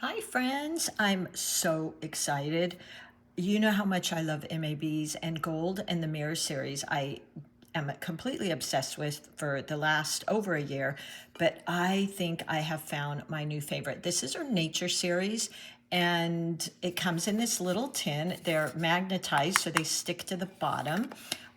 Hi friends, I'm so excited. You know how much I love MABs and gold and the mirror series. I am completely obsessed with for the last over a year, but I think I have found my new favorite. This is our nature series and it comes in this little tin. They're magnetized so they stick to the bottom.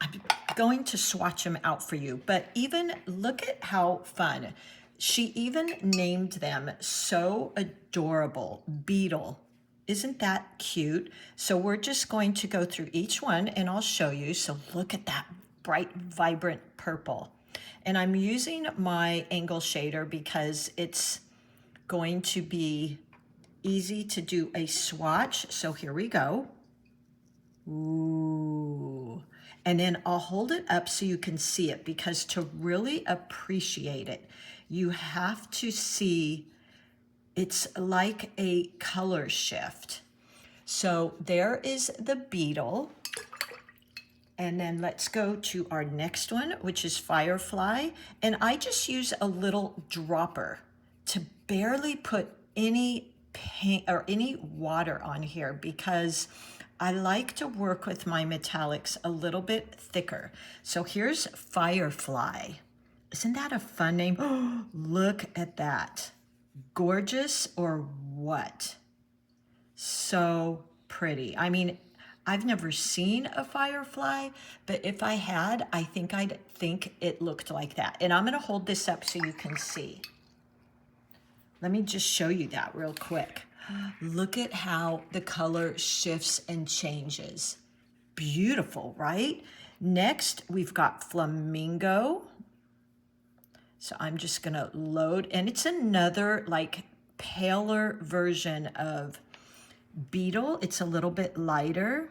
I'm going to swatch them out for you, but even look at how fun. She even named them so adorable, Beetle. Isn't that cute? So we're just going to go through each one and I'll show you. So look at that bright, vibrant purple. And I'm using my angle shader because it's going to be easy to do a swatch. So here we go. Ooh. And then I'll hold it up so you can see it, because to really appreciate it, you have to see it's like a color shift. So there is the beetle. And then let's go to our next one, which is Firefly. And I just use a little dropper to barely put any paint or any water on here, because I like to work with my metallics a little bit thicker. So here's Firefly. Isn't that a fun name? Oh, look at that. Gorgeous or what? So pretty. I mean, I've never seen a firefly, but if I had, I think I'd think it looked like that. And I'm gonna hold this up so you can see. Let me just show you that real quick. Look at how the color shifts and changes. Beautiful, right? Next, we've got Flamingo. So I'm just gonna load, and it's another like paler version of Beetle. It's a little bit lighter.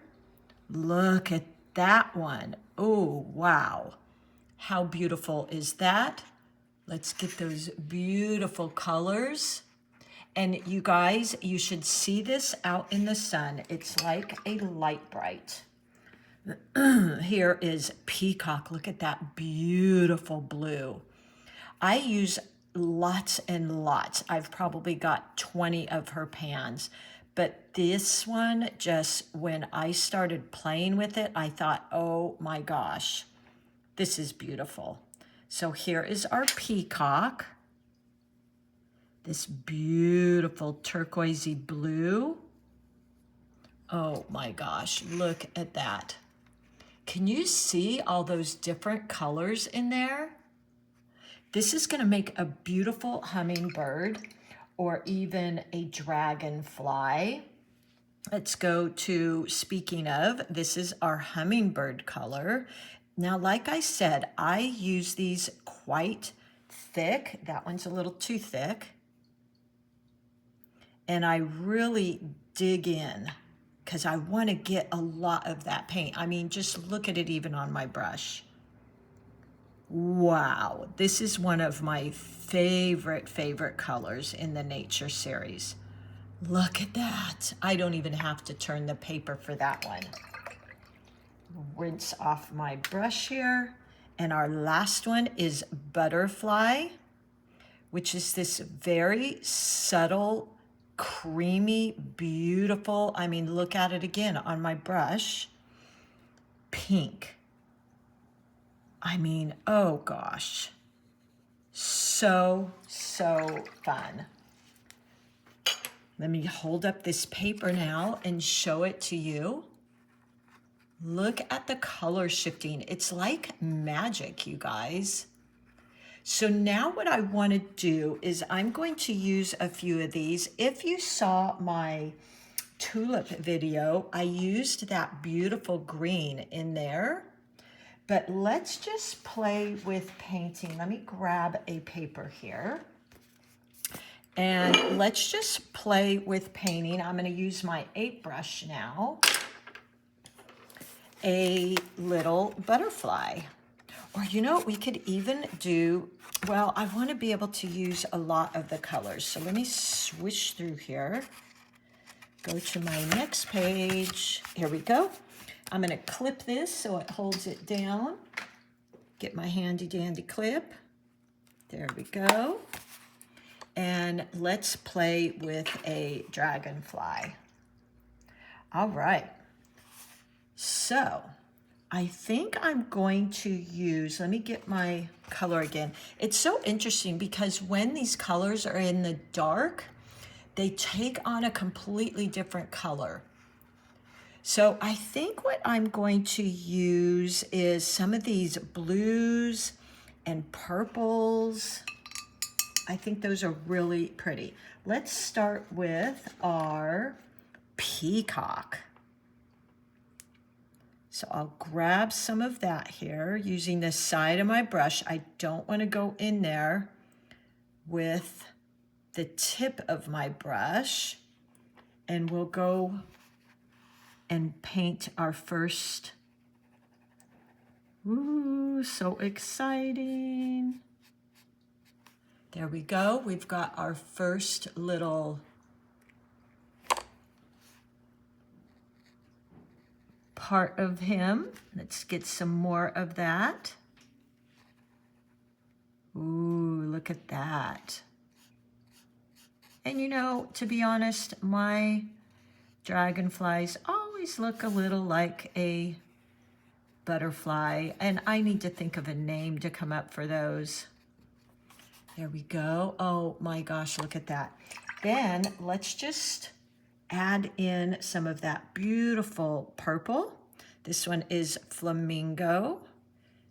Look at that one. Oh, wow. How beautiful is that? Let's get those beautiful colors. And you guys, you should see this out in the sun. It's like a light bright. Here is Peacock. Look at that beautiful blue. I use lots and lots. I've probably got 20 of her pans. But this one, just when I started playing with it, I thought, oh my gosh, this is beautiful. So here is our Peacock. This beautiful turquoisey blue. Oh my gosh, look at that. Can you see all those different colors in there? This is gonna make a beautiful hummingbird or even a dragonfly. Let's go to, speaking of, this is our hummingbird color. Now, like I said, I use these quite thick. That one's a little too thick. And I really dig in because I want to get a lot of that paint. I mean, just look at it even on my brush. Wow, this is one of my favorite colors in the nature series. Look at that. I don't even have to turn the paper for that one. Rinse off my brush here. And our last one is Butterfly, which is this very subtle, creamy, beautiful, I mean, look at it again on my brush, pink. I mean, oh gosh, so fun. Let me hold up this paper now and show it to you. Look at the color shifting. It's like magic, you guys. So now what I want to do is I'm going to use a few of these. If you saw my tulip video, I used that beautiful green in there. But let's just play with painting. Let me grab a paper here. And let's just play with painting. I'm going to use my 8 brush now. A little butterfly. Or you know, we could even do, well, I want to be able to use a lot of the colors. So let me switch through here. Go to my next page. Here we go. I'm going to clip this so it holds it down. Get my handy dandy clip. There we go. And and let's play with a dragonfly. All right, so I think I'm going to use, let me get my color again. It's so interesting because when these colors are in the dark, they take on a completely different color. So I think what I'm going to use is some of these blues and purples. I think those are really pretty. Let's start with our Peacock. So I'll grab some of that here using the side of my brush. I don't want to go in there with the tip of my brush, and we'll go and paint our first. Ooh, so exciting. There we go. We've got our first little part of him. Let's get some more of that. Ooh, look at that. And you know, to be honest, my dragonflies always look a little like a butterfly, and I need to think of a name to come up for those. There we go. Oh my gosh, look at that. Then let's just add in some of that beautiful purple. This one is Flamingo.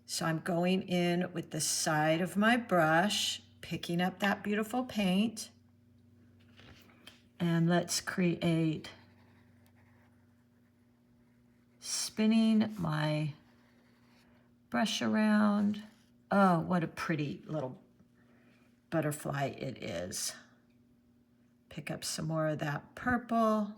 So I'm going in with the side of my brush, picking up that beautiful paint. And let's create, spinning my brush around. Oh, what a pretty little butterfly it is. Pick up some more of that purple.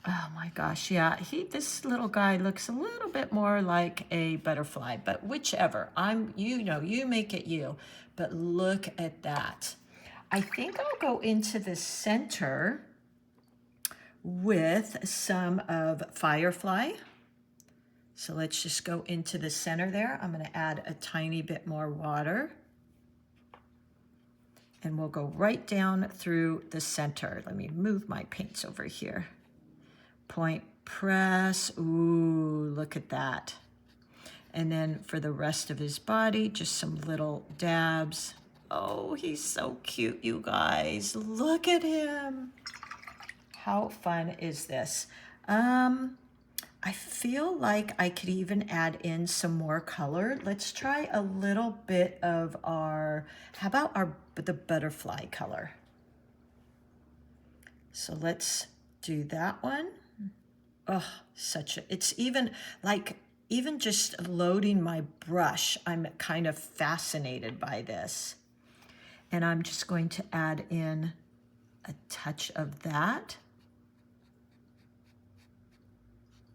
Oh my gosh, yeah, this little guy looks a little bit more like a butterfly, but whichever, you make it you, but look at that. I think I'll go into the center with some of Firefly. So let's just go into the center there. I'm gonna add a tiny bit more water. And we'll go right down through the center. Let me move my paints over here. Point press, ooh, look at that. And then for the rest of his body, just some little dabs. Oh, he's so cute, you guys. Look at him. How fun is this? I feel like I could even add in some more color. Let's try a little bit of how about the butterfly color? So let's do that one. Oh, it's even just loading my brush, I'm kind of fascinated by this. And I'm just going to add in a touch of that.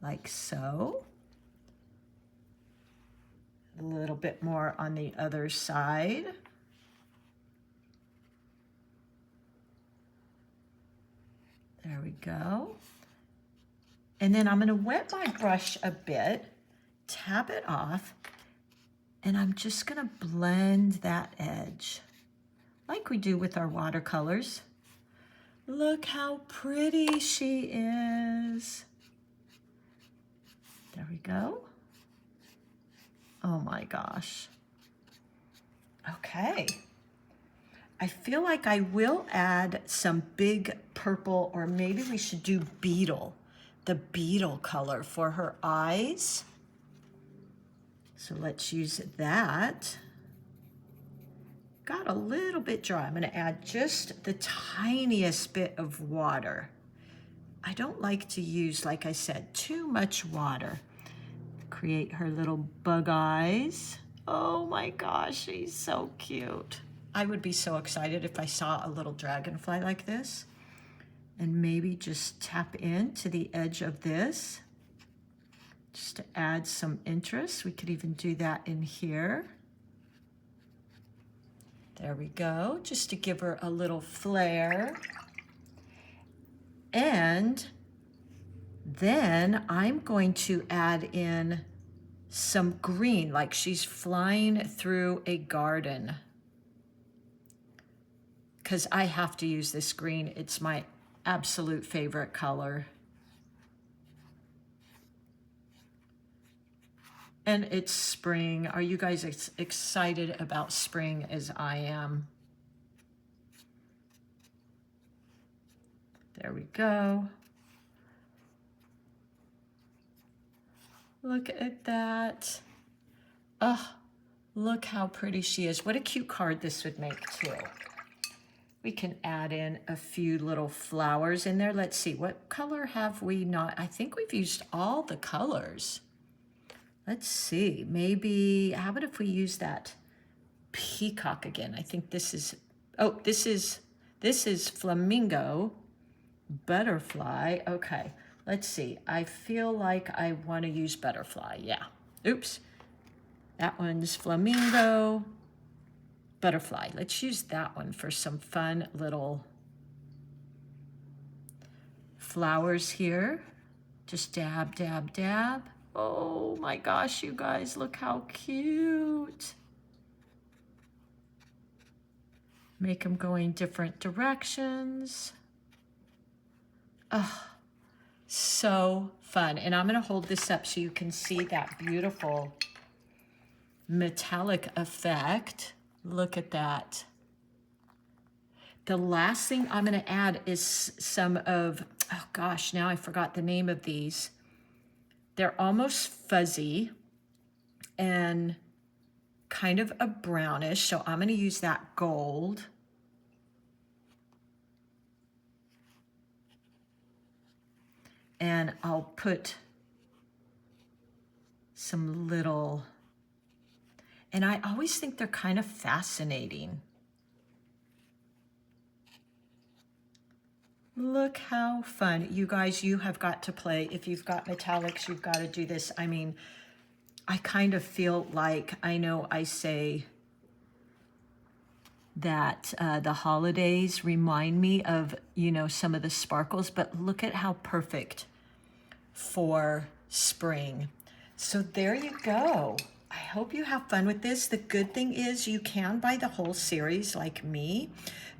Like so. A little bit more on the other side. There we go. And then I'm going to wet my brush a bit, tap it off, and I'm just going to blend that edge like we do with our watercolors. Look how pretty she is. There we go. Oh my gosh. Okay. I feel like I will add some big purple, or maybe we should do beetle, the beetle color for her eyes. So let's use that. Got a little bit dry. I'm going to add just the tiniest bit of water. I don't like to use, like I said, too much water. Create her little bug eyes. Oh my gosh, she's so cute. I would be so excited if I saw a little dragonfly like this. And maybe just tap into the edge of this just to add some interest. We could even do that in here. There we go, just to give her a little flair. And then I'm going to add in some green, like she's flying through a garden. Because I have to use this green. It's my absolute favorite color. And it's spring. Are you guys excited about spring as I am? There we go. Look at that. Oh, look how pretty she is. What a cute card this would make too. We can add in a few little flowers in there. Let's see, what color have we not? I think we've used all the colors. Let's see, maybe, how about if we use that Peacock again? I think this is, oh, this is Flamingo, Butterfly. Okay, let's see. I feel like I want to use Butterfly, yeah. Oops, that one's Flamingo, Butterfly. Let's use that one for some fun little flowers here. Just dab, dab, dab. Oh my gosh, you guys, look how cute. Make them going different directions. Oh, so fun. And I'm gonna hold this up so you can see that beautiful metallic effect. Look at that. The last thing I'm going to add is some of, oh gosh, now I forgot the name of these. They're almost fuzzy and kind of a brownish, so I'm going to use that gold. And I'll put some little, and I always think they're kind of fascinating. Look how fun. You guys, you have got to play. If you've got metallics, you've got to do this. I mean, I kind of feel like, I know I say that the holidays remind me of, you know, some of the sparkles, but look at how perfect for spring. So there you go. I hope you have fun with this. The good thing is you can buy the whole series like me,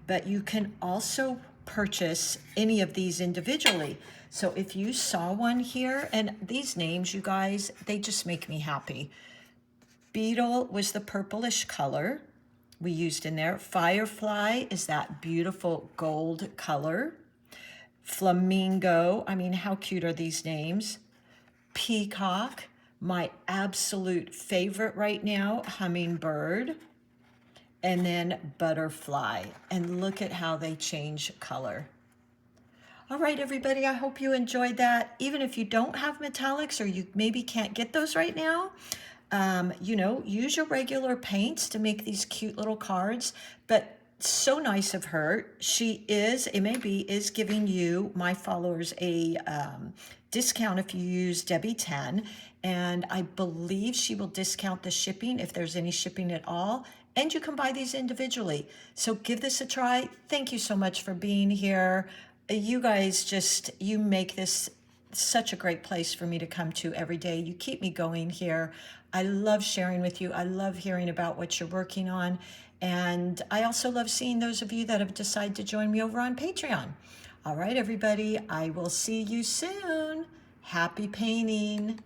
but you can also purchase any of these individually. So if you saw one here, and these names, you guys, they just make me happy. Beetle was the purplish color we used in there. Firefly is that beautiful gold color. Flamingo, I mean, how cute are these names? Peacock, my absolute favorite right now, hummingbird, and then butterfly. And look at how they change color. All right, everybody, I hope you enjoyed that. Even if you don't have metallics or you maybe can't get those right now, you know, use your regular paints to make these cute little cards. But so nice of her. She is, MAB is giving you, my followers, a discount if you use Debbie10. And I believe she will discount the shipping if there's any shipping at all. And you can buy these individually. So give this a try. Thank you so much for being here. You guys just, you make this such a great place for me to come to every day. You keep me going here. I love sharing with you. I love hearing about what you're working on. And I also love seeing those of you that have decided to join me over on Patreon. All right, everybody, I will see you soon. Happy painting.